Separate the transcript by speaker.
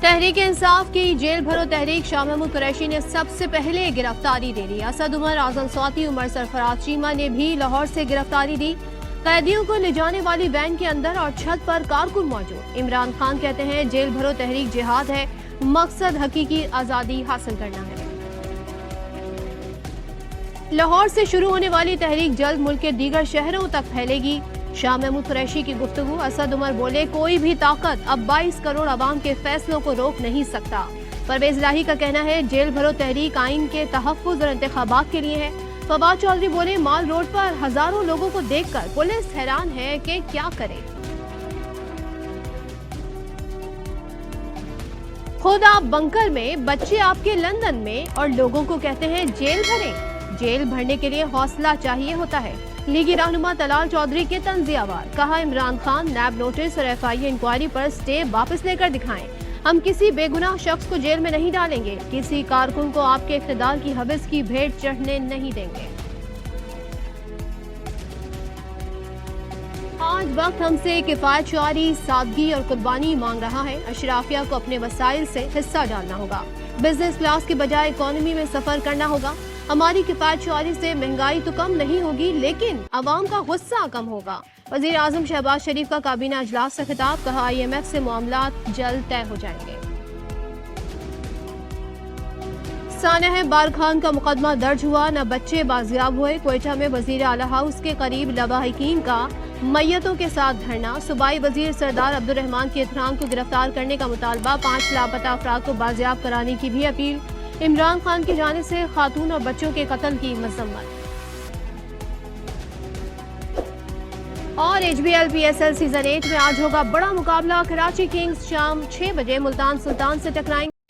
Speaker 1: तहरीक इंसाफ की जेल भरो तहरीक शाह महमूद कुरैशी ने सबसे पहले गिरफ्तारी दे ली। असद उमर, आजम स्वाति, उमर सरफराज चीमा ने भी लाहौर से गिरफ्तारी दी। कैदियों को ले जाने वाली वैन के अंदर और छत पर कारकुन मौजूद। इमरान खान कहते हैं जेल भरो तहरीक जिहाद है, मकसद हकीकी आज़ादी हासिल करना है। लाहौर से शुरू होने वाली तहरीक जल्द मुल्क के दीगर शहरों तक फैलेगी। शाह महमूद कुरैशी की गुफ्तगू। असद उमर बोले, कोई भी ताकत अब 22 करोड़ अवाम के फैसलों को रोक नहीं सकता। परवेज इलाही का कहना है जेल भरो तहरीक आइन के तहफ़्फ़ुज़ और इंतखाबात के लिए है। फवाद चौधरी बोले, माल रोड पर हजारों लोगों को देखकर पुलिस हैरान है कि क्या करे। खुद आप बंकर में, बच्चे आपके लंदन में और लोगों को कहते हैं जेल भरें। जेल भरने के लिए हौसला चाहिए होता है। लीगी रहनुमा तलाल चौधरी के तंज़ियावार। कहा, इमरान खान नैब नोटिस और FIA इंक्वायरी पर स्टे वापस लेकर दिखाएं। हम किसी बेगुनाह शख्स को जेल में नहीं डालेंगे। किसी कारकुन को आपके इख्तिदार की हवस की भेंट चढ़ने नहीं देंगे। आज वक्त हमसे किफायत शुआरी, सादगी और कुर्बानी मांग रहा है। अशराफिया को अपने वसाइल से हिस्सा डालना होगा। बिजनेस क्लास के बजाय इकोनॉमी में सफर करना होगा। हमारी किफायत शुआरी से महंगाई तो कम नहीं होगी, लेकिन अवाम का गुस्सा कम होगा। वजीर आजम शहबाज शरीफ का काबीना अजलास से खिताब। कहा, IMF से मामलात जल्द तय हो जाएंगे। सानह बार खान का मुकदमा दर्ज हुआ, न बच्चे बाजियाब हुए। क्वेटा में वजीर आला हाउस के करीब लवाहिकीन का मैयतों के साथ धरना। सूबाई वजीर सरदार अब्दुल रहमान के एहतराम को गिरफ्तार करने का मुतालबा। 5 लापता अफराद को बाजियाब कराने की भी अपील। इमरान खान की जानिब से खातून और बच्चों के कत्ल की मजम्मत। और HBL PSL सीजन 8 में आज होगा बड़ा मुकाबला। कराची किंग्स शाम 6 बजे मुल्तान सुल्तान से टकराएंगे।